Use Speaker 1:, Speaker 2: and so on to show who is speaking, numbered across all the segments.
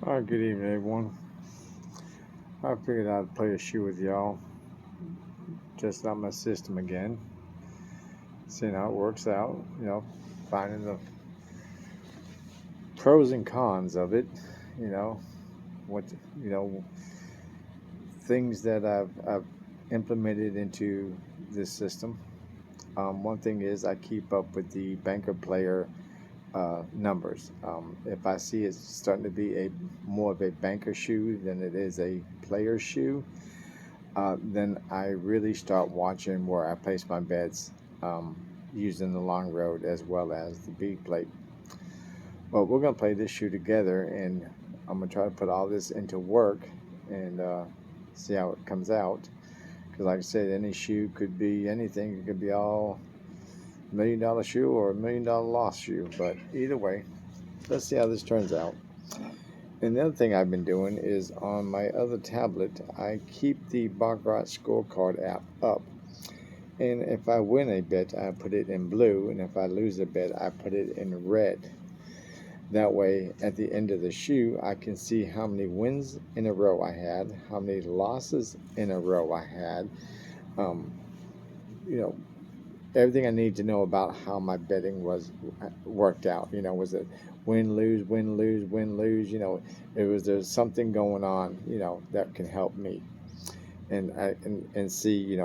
Speaker 1: Good evening, everyone. I figured I'd play a shoe with y'all, just out my system again, seeing how it works out. Finding the pros and cons of it. You know, what you know, things that I've implemented into this system. One thing is I keep up with the banker player numbers. If I see it's starting to be a more of a banker shoe than it is a player shoe, then I really start watching where I place my bets, using the long road as well as the B plate. But we're going to play this shoe together, and I'm going to try to put all this into work and see how it comes out. Because, like I said, any shoe could be anything. It could be all $1 million shoe or $1 million loss shoe. But either way, let's see how this turns out. And the other thing I've been doing is on my other tablet, I keep the Baccarat scorecard app up. And if I win a bet, I put it in blue. And if I lose a bet, I put it in red. That way, at the end of the shoe, I can see how many wins in a row I had, how many losses in a row I had. Um, you know, Everything I need to know about how my betting was worked out. Was it win lose win lose win lose? There's something going on. That can help me and see.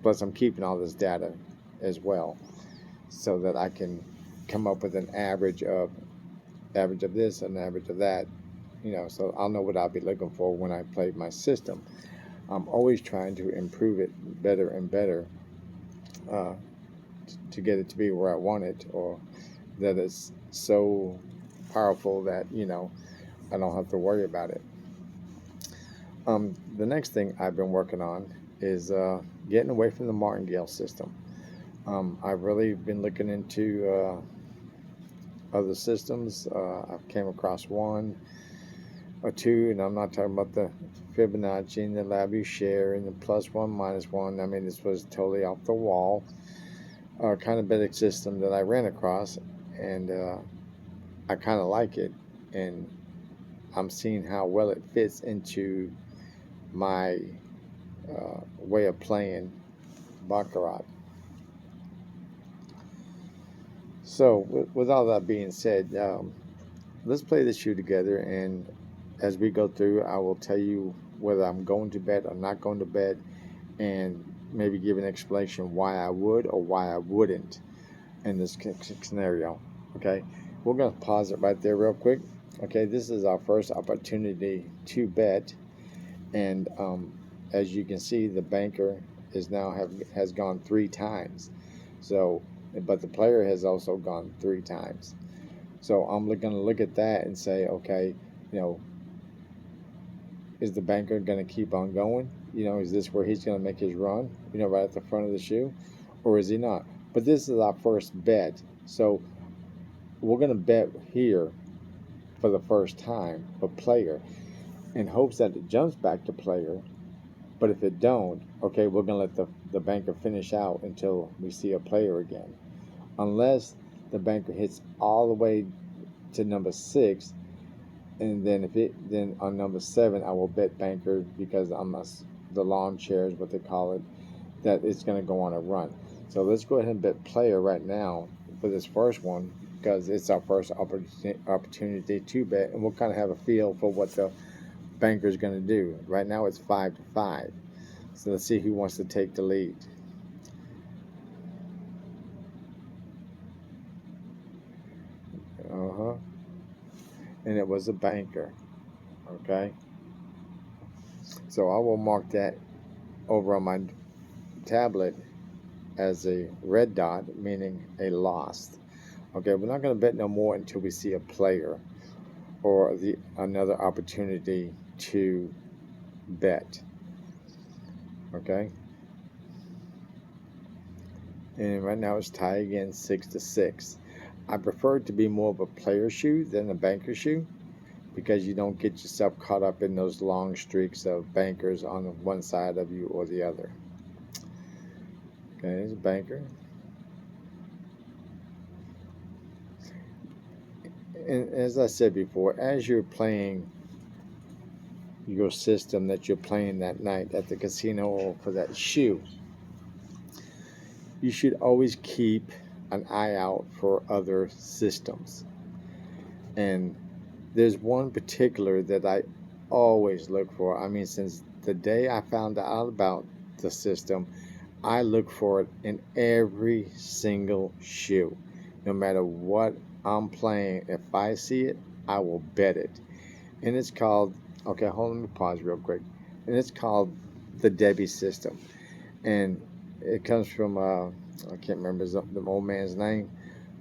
Speaker 1: Plus I'm keeping all this data as well, so that I can come up with an average of this and average of that. So I'll know what I'll be looking for when I play my system. I'm always trying to improve it better and better, uh, to get it to be where I want it, or that it's so powerful that I don't have to worry about it. The next thing I've been working on is getting away from the martingale system. I've really been looking into other systems. I've came across one or two, and I'm not talking about the Fibonacci and the Labouchere and the +1 -1. I mean, this was totally off the wall kind of betting system that I ran across, and I kind of like it, and I'm seeing how well it fits into my way of playing Baccarat. So, with all that being said, let's play this shoe together, and as we go through, I will tell you whether I'm going to bet or not going to bet, and maybe give an explanation why I would or why I wouldn't in this scenario. Okay, we're going to pause it right there real quick. Okay, this is our first opportunity to bet, and as you can see, the banker has gone 3 times. So, but the player has also gone 3 times. So I'm going to look at that and say, okay, you know, is the banker going to keep on going? Is this where he's going to make his run? Right at the front of the shoe, or is he not? But this is our first bet, so we're going to bet here for the first time for player, in hopes that it jumps back to player. But if it don't, okay, we're going to let the banker finish out until we see a player again. Unless the banker hits all the way to number 6, and then on number 7 I will bet banker, because the lawn chair is what they call it, that it's going to go on a run. So let's go ahead and bet player right now for this first one, because it's our first opportunity to bet, and we'll kind of have a feel for what the banker is going to do. Right now it's 5-5. So let's see who wants to take the lead. Uh-huh. And it was a banker. Okay. So I will mark that over on my tablet as a red dot, meaning a loss. Okay, we're not going to bet no more until we see a player or another opportunity to bet. Okay. And right now it's tied again, 6-6. I prefer it to be more of a player shoe than a banker shoe, because you don't get yourself caught up in those long streaks of bankers on one side of you or the other. Okay, it's a banker. And as I said before, as you're playing your system that you're playing that night at the casino or for that shoe, you should always keep an eye out for other systems. And there's one particular that I always look for. I mean, since the day I found out about the system, I look for it in every single shoe. No matter what I'm playing, if I see it, I will bet it. And it's called, okay, hold on, let me pause real quick. And it's called the Debbie system. And it comes from, I can't remember the old man's name,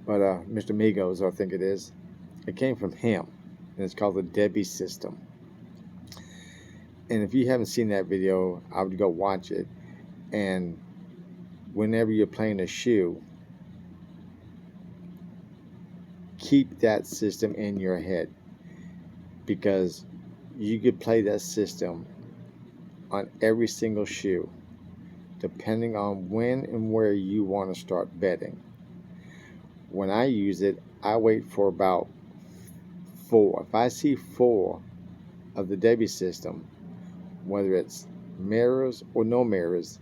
Speaker 1: but Mr. Migos, I think it is. It came from him, and it's called the Debbie system. And if you haven't seen that video, I would go watch it. And whenever you're playing a shoe, keep that system in your head, because you could play that system on every single shoe depending on when and where you want to start betting. When I use it, I wait for about 4. If I see 4 of the Debbie system, whether it's mirrors or no mirrors,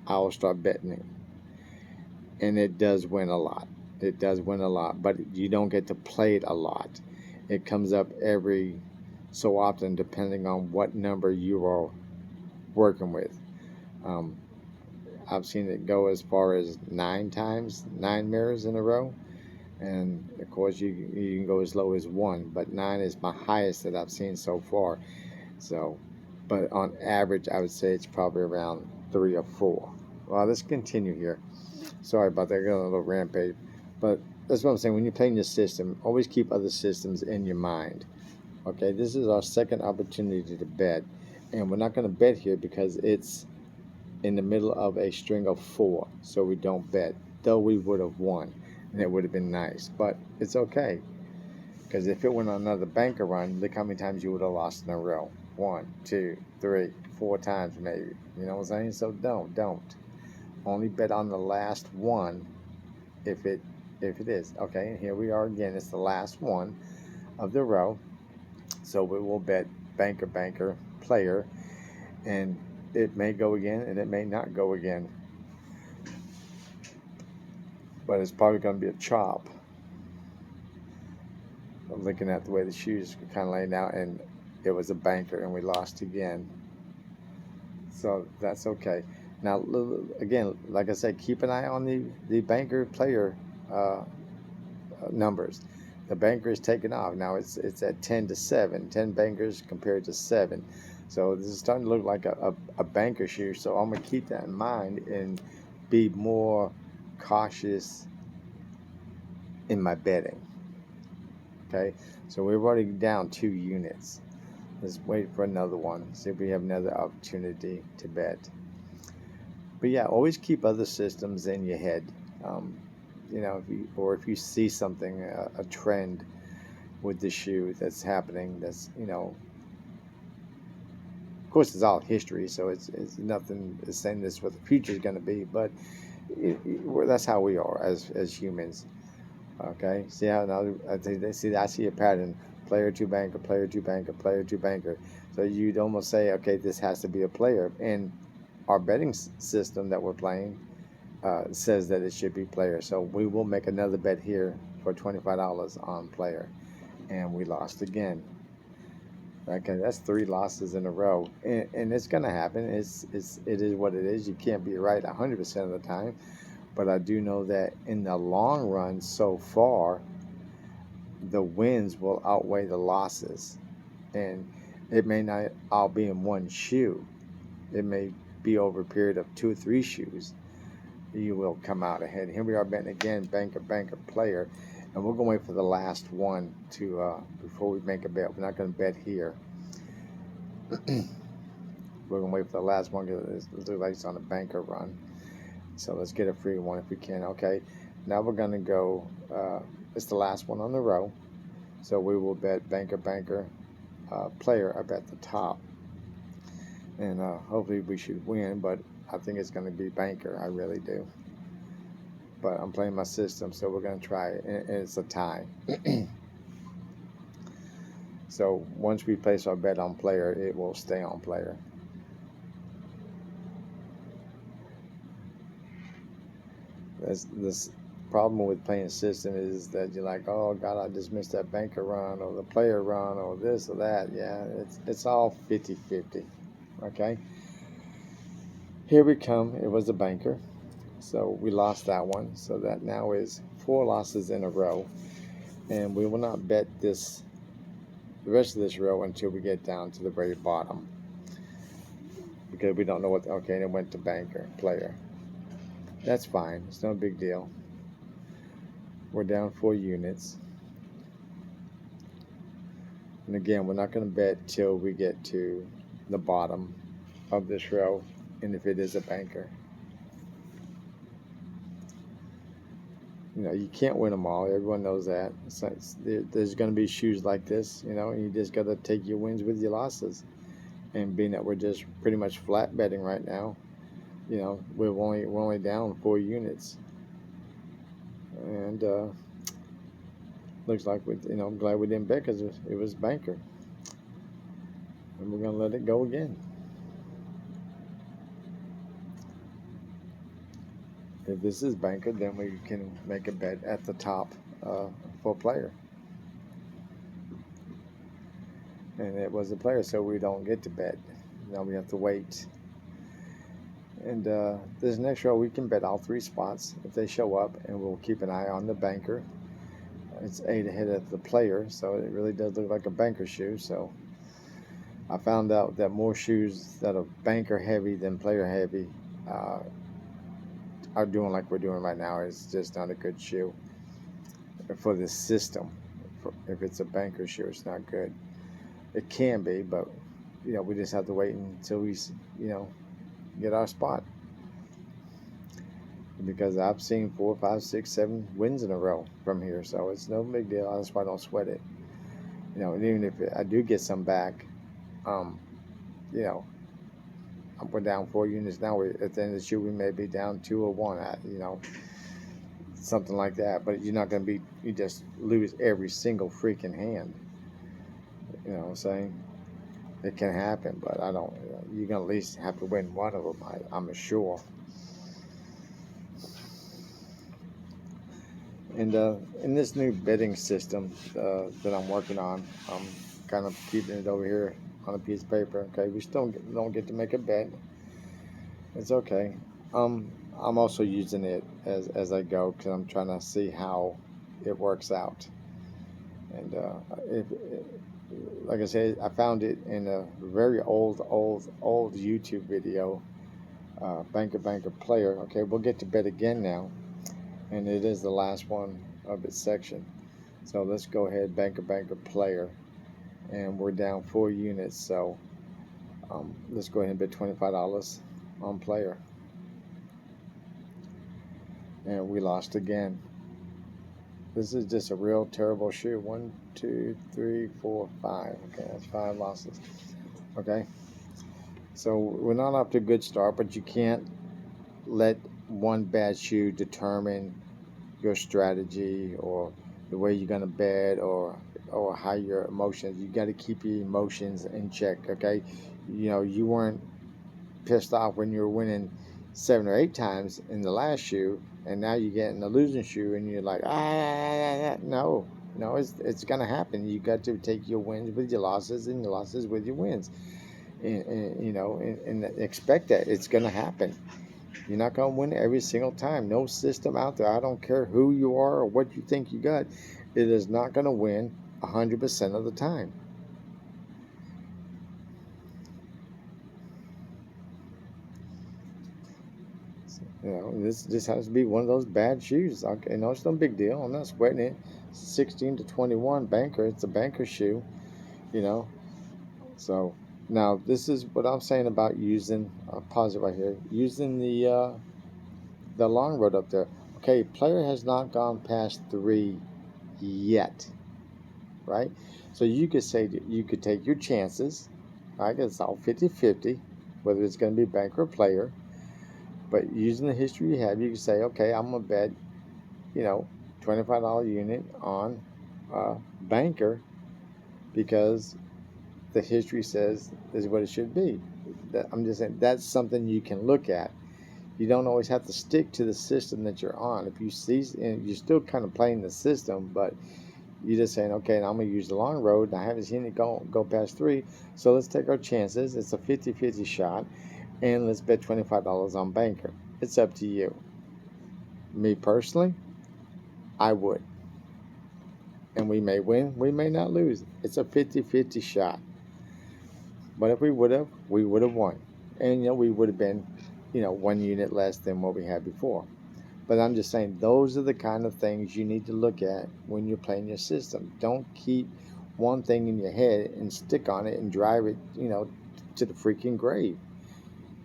Speaker 1: I will start betting it. And it does win a lot. It does win a lot, but you don't get to play it a lot. It comes up every so often depending on what number you are working with. Um, I've seen it go as far as 9 times, 9 mirrors in a row. And of course, you can go as low as 1, but 9 is my highest that I've seen so far. So, but on average, I would say it's probably around 3 or 4. Well, let's continue here. Sorry about that, I got a little rampage. But that's what I'm saying. When you're playing your system, always keep other systems in your mind. Okay, this is our second opportunity to bet. And we're not going to bet here because it's in the middle of a string of 4. So we don't bet, though we would have won. And it would have been nice. But it's okay. Because if it went on another banker run, look how many times you would have lost in a row. 1, 2, 3, 4 times maybe. You know what I'm saying? So don't. Only bet on the last one if it is. Okay, and here we are again. It's the last one of the row. So we will bet banker, player, and it may go again and it may not go again. But it's probably going to be a chop. I'm looking at the way the shoes were kind of laying out, and it was a banker, and we lost again. So that's okay. Now, again, like I said, keep an eye on the banker player numbers. The banker is taking off. Now it's at 10 to 7. 10 bankers compared to 7. So this is starting to look like a banker shoe. So I'm going to keep that in mind and be more cautious in my betting. Okay, so we're already down 2 units. Let's wait for another one. See if we have another opportunity to bet. But yeah, always keep other systems in your head. You know, if you see something, a trend with the shoe that's happening, that's, you know, of course it's all history, so it's nothing is saying this what the future is going to be, but that's how we are as humans. Okay, see how now I see a pattern: player to banker, player to banker, player to banker. So you'd almost say, okay, this has to be a player, and our betting system that we're playing says that it should be player. So we will make another bet here for $25 on player, and we lost again. Okay, that's 3 losses in a row, and it's gonna happen. It is what it is. You can't be right 100% of the time, but I do know that in the long run, so far, the wins will outweigh the losses, and it may not all be in one shoe. It may be over a period of 2 or 3 shoes. You will come out ahead. Here we are betting again, banker, player, and we're going to wait for the last one to before we make a bet. We're not going to bet here. We're going to wait for the last one because it looks like it's on a banker run. So let's get a free one if we can. Okay, now we're going to go, it's the last one on the row. So we will bet banker, player up at the top. And hopefully we should win, but I think it's going to be banker. I really do. But I'm playing my system, so we're going to try it. And it's a tie. So once we place our bet on player, it will stay on player. This problem with playing system is that you're like, oh God, I just missed that banker run or the player run or this or that. Yeah, it's all 50-50. Okay. Here we come. It was a banker. So we lost that one. So that now is 4 losses in a row. And we will not bet the rest of this row until we get down to the very bottom. Because we don't know what, okay, and it went to banker, player. That's fine. It's no big deal. We're down 4 units. And again, we're not going to bet till we get to the bottom of this row, and if it is a banker. You know, you can't win them all. Everyone knows that. There's going to be shoes like this, you know, and you just got to take your wins with your losses. And being that we're just pretty much flat betting right now, you know, we're only down 4 units. And looks like I'm glad we didn't bet because it was banker. And we're going to let it go again. If this is banker, then we can make a bet at the top for player. And it was a player, so we don't get to bet. Now we have to wait. And this next row, we can bet all 3 spots if they show up, and we'll keep an eye on the banker. It's 8 ahead of the player, so it really does look like a banker shoe. So I found out that more shoes that are banker heavy than player heavy are doing like we're doing right now. It's just not a good shoe for this system. If it's a banker shoe, it's not good. It can be, but we just have to wait until we get our spot, because I've seen 4, 5, 6, 7 wins in a row from here, so it's no big deal. That's why I don't sweat it. And even if I do get some back, we're down 4 units now. At the end of the shoe, we may be down 2 or 1, something like that. But you're not going to you just lose every single freaking hand. You know what I'm saying? It can happen, but I don't. You're going to at least have to win one of them, I'm sure. And in this new betting system that I'm working on, I'm kind of keeping it over here on a piece of paper. Okay, we still don't get to make a bet. It's okay. I'm also using it as I go, because I'm trying to see how it works out. And like I said, I found it in a very old YouTube video, Banker Player. Okay, we'll get to bet again now, and it is the last one of its section. So let's go ahead, Banker Player, and we're down 4 units. So let's go ahead and bet $25 on player, and we lost again. This is just a real terrible shoe. 1, 2, 3, 4, 5. Okay, that's 5 losses. Okay, so we're not off to a good start, but you can't let one bad shoe determine your strategy or the way you're gonna bet or how your emotions. You got to keep your emotions in check. Okay, you weren't pissed off when you were winning 7 or 8 times in the last shoe, and now you get in the losing shoe and you're like, no, it's gonna happen. You got to take your wins with your losses and your losses with your wins, and expect that it's gonna happen. You're not gonna win every single time. No system out there, I don't care who you are or what you think you got, it is not gonna win 100% of the time. This has to be one of those bad shoes. It's no big deal. I'm not sweating it. 16 to 21 banker. It's a banker shoe, So now this is what I'm saying about using. I'll pause it right here. Using the long road up there. Okay, player has not gone past 3 yet, right? So you could say you could take your chances. I guess it's all 50-50, whether it's going to be banker or player. But using the history you have, you can say, okay, I'm going to bet, $25 unit on banker, because the history says this is what it should be. I'm just saying that's something you can look at. You don't always have to stick to the system that you're on. If you see, and you're still kind of playing the system, but you're just saying, okay, now I'm going to use the long road, and I haven't seen it go past 3, so let's take our chances. It's a 50-50 shot, and let's bet $25 on banker. It's up to you. Me personally, I would. And we may win, we may not lose. It's a 50-50 shot. But if we would have won. And, we would have been, 1 unit less than what we had before. But I'm just saying, those are the kind of things you need to look at when you're playing your system. Don't keep one thing in your head and stick on it and drive it, to the freaking grave.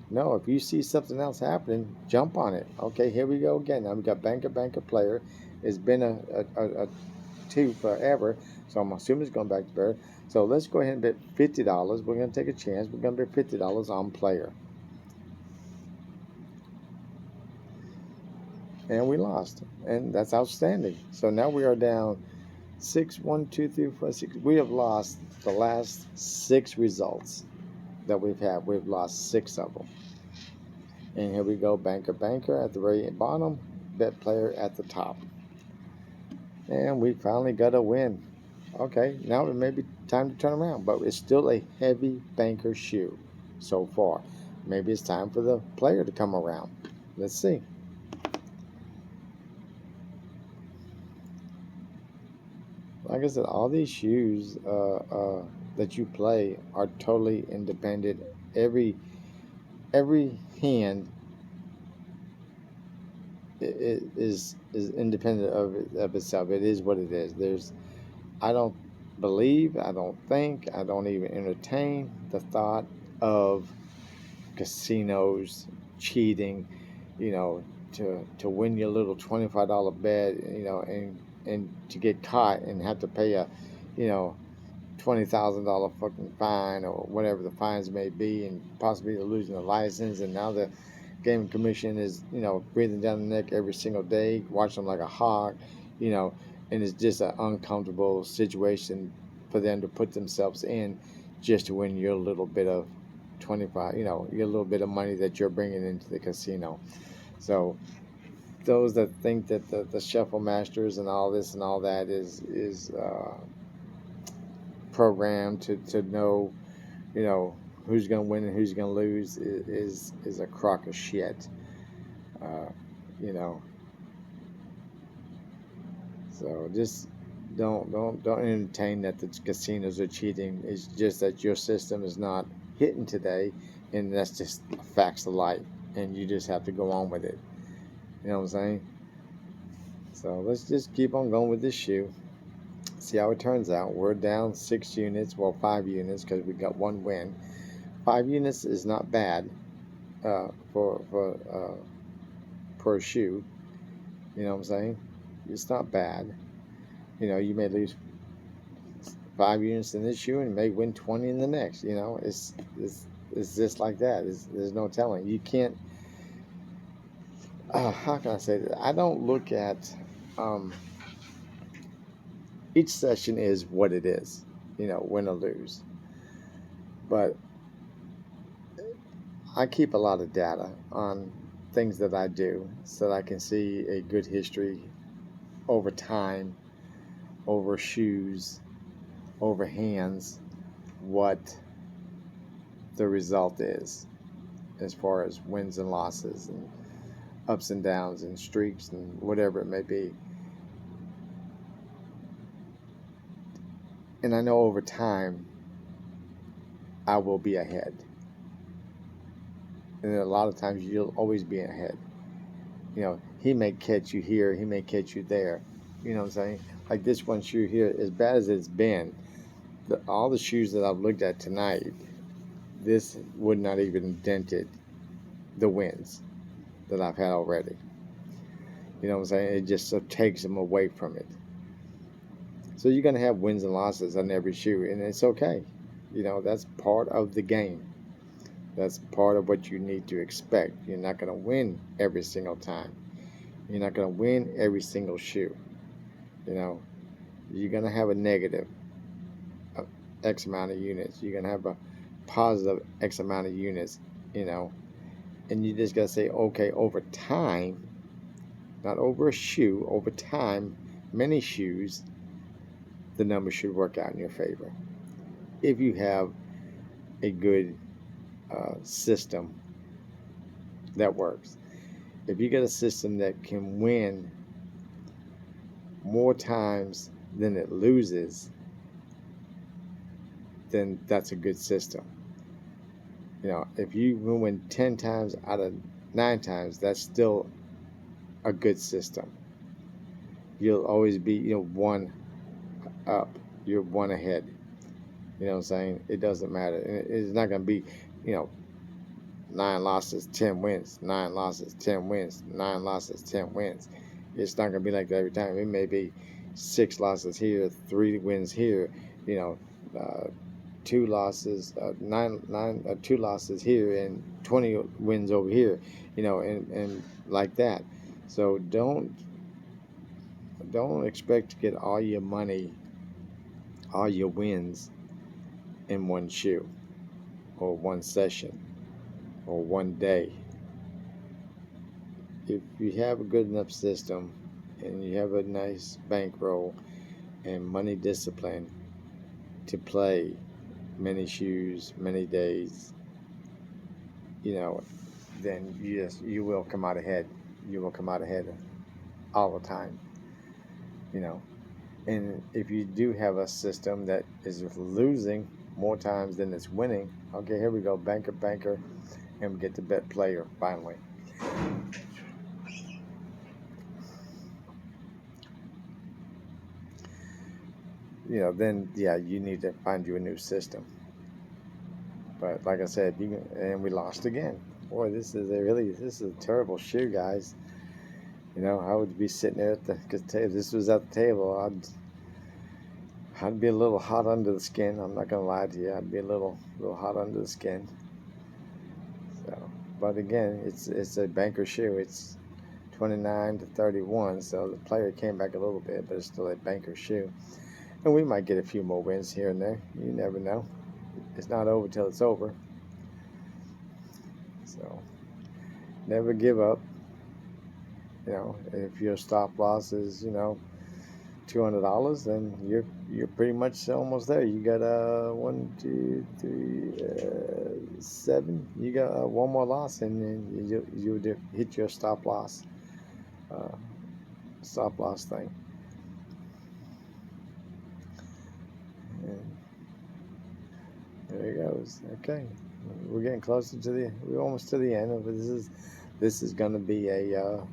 Speaker 1: No, if you see something else happening, jump on it. Okay, here we go again. Now we got banker player. It's been a 2 forever, so I'm assuming it's going back to bear. So let's go ahead and bet $50. We're going to take a chance. We're going to bet $50 on player. And we lost, and that's outstanding. So now we are down 6, 1, 2, 3, 4, 6. We have lost the last 6 results that we've had. We've lost 6 of them. And here we go, banker at the very bottom, bet player at the top. And we finally got a win. Okay, now it may be time to turn around, but it's still a heavy banker shoe so far. Maybe it's time for the player to come around. Let's see. Like I said, all these shoes that you play are totally independent. Every hand is independent of itself. It is what it is. I don't believe, I don't think, I don't even entertain the thought of casinos cheating, to win your little $25 bet, and to get caught and have to pay a, $20,000 fucking fine or whatever the fines may be, and possibly losing a license. And now the gaming commission is, breathing down the neck every single day, watching them like a hawk, and it's just an uncomfortable situation for them to put themselves in just to win your little bit of 25, your little bit of money that you're bringing into the casino. So those that think that the shuffle masters and all this and all that is programmed to know, who's going to win and who's going to lose is a crock of shit. So just don't entertain that the casinos are cheating. It's just that your system is not hitting today, and that's just facts of life, and you just have to go on with it. You know what I'm saying? So let's just keep on going with this shoe. See how it turns out. We're down 6 units, well 5 units, because we got 1 win. 5 units is not bad for per shoe. You know what I'm saying? It's not bad. You may lose 5 units in this shoe and may win 20 in the next. It's just like that. There's no telling. You can't. How can I say that? I don't look at. Each session is what it is. Win or lose. But I keep a lot of data on things that I do so that I can see a good history over time, over shoes, over hands, what the result is as far as wins and losses and ups and downs and streaks and whatever it may be. And I know over time I will be ahead. And a lot of times you'll always be ahead. He may catch you here, he may catch you there. You know what I'm saying? Like this one shoe here, as bad as it's been, all the shoes that I've looked at tonight, this would not even dented the wins that I've had already. You know what I'm saying? It just takes them away from it. So you're going to have wins and losses on every shoe, and it's okay. That's part of the game. That's part of what you need to expect. You're not going to win every single time. You're not going to win every single shoe. You're going to have a negative X amount of units. You're gonna have a positive X amount of units, you know, and you just gotta say, okay, over time, not over a shoe, over time, many shoes, the number should work out in your favor. If you have a good system that works, if you get a system that can win more times than it loses, then that's a good system. You know, if you win 10 times out of 9 times, that's still a good system. You'll always be, one up, you're one ahead. You know what I'm saying? It doesn't matter. It's not going to be, you know, 9 losses, 10 wins, 9 losses, 10 wins, 9 losses, 10 wins. It's not going to be like that every time. It may be 6 losses here, 3 wins here, you know, 2 losses, 2 losses here, and 20 wins over here, you know, and like that. So don't expect to get all your money, all your wins in one shoe, or one session, or one day. If you have a good enough system and you have a nice bankroll and money discipline to play many shoes, many days, you know, then you will come out ahead. You will come out ahead all the time, you know. And if you do have a system that is losing more times than it's winning, okay, here we go, banker, and we get the bet player finally. You know, then yeah, you need to find you a new system. But like I said, and we lost again. Boy, this is a terrible shoe, guys. You know, I would be sitting there because if this was at the table, I'd be a little hot under the skin. I'm not gonna lie to you. I'd be a little hot under the skin. So, but again, it's a banker shoe. It's 29 to 31, so the player came back a little bit, but it's still a banker shoe. And we might get a few more wins here and there. You never know. It's not over till it's over. So never give up. You know, if your stop loss is, $200, then you're pretty much almost there. You got 1, 2, 3, 7. You got one more loss, and then you hit your uh, stop loss thing. And there it goes. Okay, we're almost to the end. But this is going to be a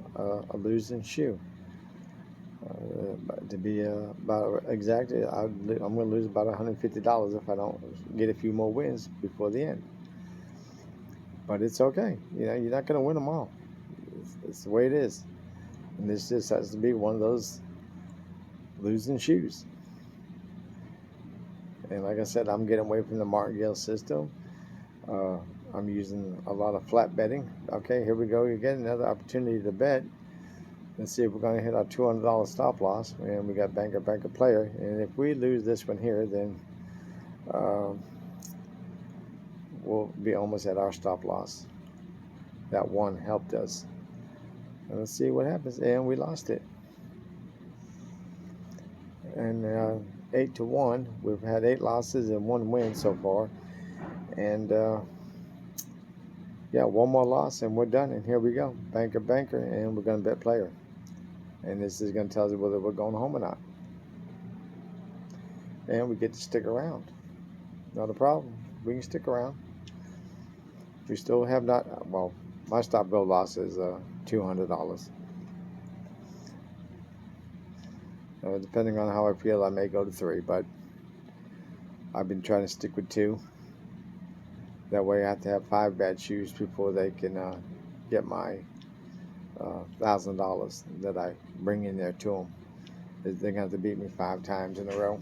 Speaker 1: losing shoe. To be about exactly, I'm going to lose about $150 if I don't get a few more wins before the end. But it's okay. You know, you're not going to win them all. It's the way it is. And this just has to be one of those losing shoes. And like I said, I'm getting away from the martingale system. I'm using a lot of flat betting. Okay, here we go again. Another opportunity to bet. Let's see if we're going to hit our $200 stop loss. And we got banker player. And if we lose this one here, then we'll be almost at our stop loss. That one helped us. And let's see what happens. And we lost it. And 8 to 1. We've had 8 losses and 1 win so far. And yeah, one more loss and we're done. And here we go, banker, and we're going to bet player. And this is going to tell us whether we're going home or not. And we get to stick around. Not a problem. We can stick around. We still have not. Well, my stop go loss is $200. Depending on how I feel, I may go to 3, but I've been trying to stick with 2. That way I have to have 5 bad shoes before they can get my $1,000 that I bring in there to them. They're going to have to beat me 5 times in a row.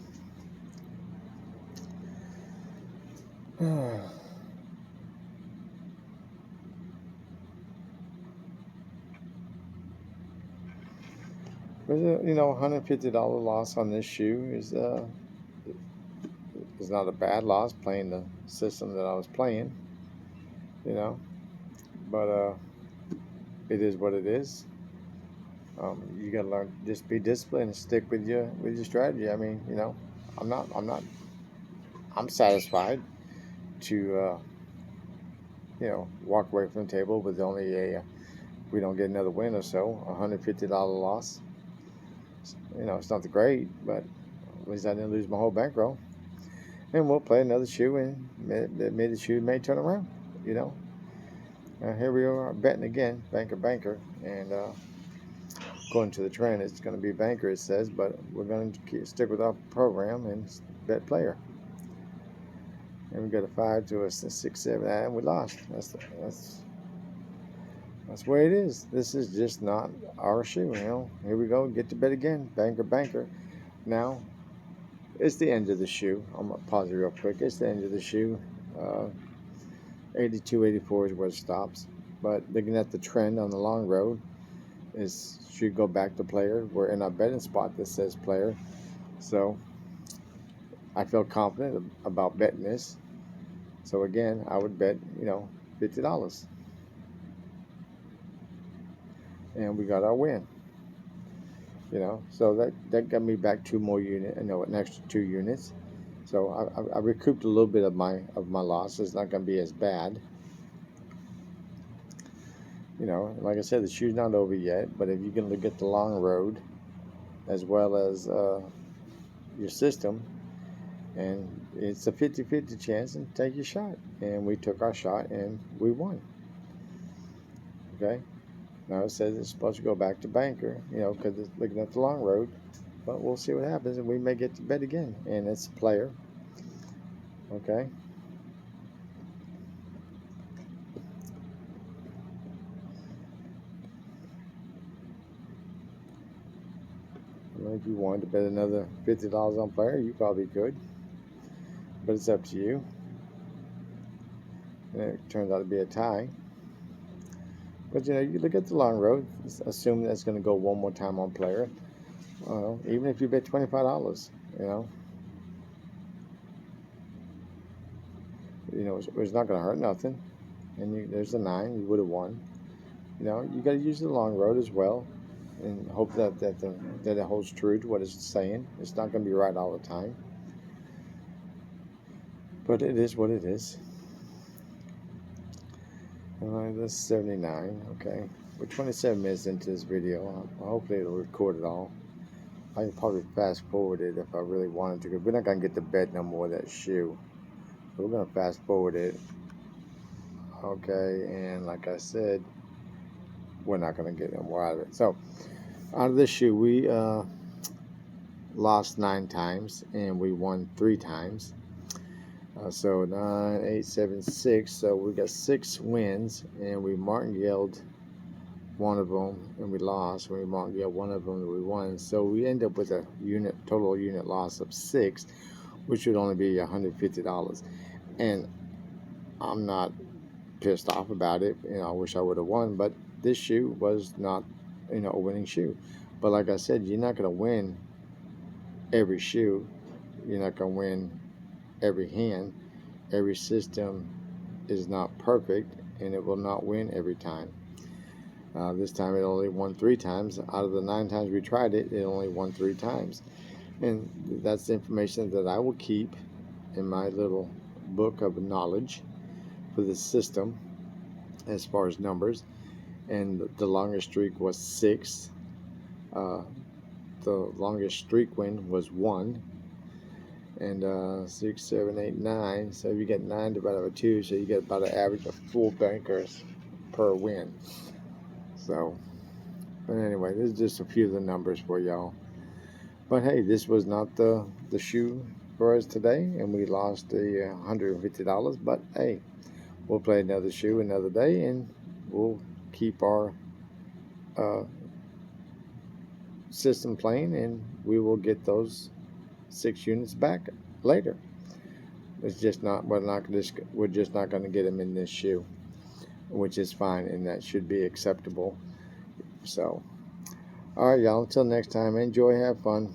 Speaker 1: But $150 loss on this shoe is It's not a bad loss playing the system that I was playing, you know. But it is what it is. You gotta learn, just be disciplined and stick with your strategy. I mean, I'm satisfied to walk away from the table with only we don't get another win or so, $150 loss. It's not the great, but at least I didn't lose my whole bankroll. And we'll play another shoe, and maybe the shoe may turn around. You know, here we are betting again, banker, and according to the trend, it's going to be banker, it says, but we're going to stick with our program and bet player. And we got a 5 to a 6, 7, and we lost. That's the way it is. This is just not our shoe. Here we go. Get to bet again, banker. Now, it's the end of the shoe. I'm gonna pause it real quick. It's the end of the shoe. 82, 84 is where it stops. But looking at the trend on the long road, should go back to player. We're in our betting spot that says player. So I feel confident about betting this. So again, I would bet, $50. And we got our win. So that got me back 2 more units, an extra 2 units. So I recouped a little bit of my loss. It's not going to be as bad. Like I said, the shoe's not over yet. But if you can look at the long road, as well as your system, and it's a 50-50 chance, and take your shot. And we took our shot, and we won. Okay. Now it says it's supposed to go back to banker, because it's looking at the long road. But we'll see what happens, and we may get to bet again. And it's player. Okay. If you wanted to bet another $50 on player, you probably could. But it's up to you. And it turns out to be a tie. But you look at the long road, assume that's going to go one more time on player. Even if you bet $25, it's not going to hurt nothing. And there's a 9, you would have won. You got to use the long road as well, and hope that it holds true to what it's saying. It's not going to be right all the time, but it is what it is. All right, that's 79. Okay, we're 27 minutes into this video. Hopefully it'll record it all. I can probably fast forward it if I really wanted to, because we're not going to get to bet no more of that shoe. So we're going to fast forward it. Okay, and like I said, we're not going to get no more out of it. So out of this shoe, we lost 9 times, and we won 3 times. So 9, 8, 7, 6. So we got 6 wins, and we martingaled one of them, and we lost. We martingaled one of them, and we won. So we end up with a total unit loss of 6, which would only be $150. And I'm not pissed off about it. I wish I would have won, but this shoe was not, a winning shoe. But like I said, you're not going to win every shoe. You're not going to win every hand. Every system is not perfect, and it will not win every time. This time it only won 3 times. Out of the 9 times we tried it, it only won 3 times. And that's the information that I will keep in my little book of knowledge for the system as far as numbers. And the longest streak was 6. The longest streak win was 1. And 6, 7, 8, 9. So you get 9 divided by 2, so you get about an average of 4 bankers per win. So, but anyway, this is just a few of the numbers for y'all. But hey, this was not the shoe for us today, and we lost the $150. But hey, we'll play another shoe another day, and we'll keep our system playing, and we will get those 6 units back later. It's just not, we're just not going to get them in this shoe, which is fine, and that should be acceptable. So, all right, y'all, until next time, enjoy, have fun.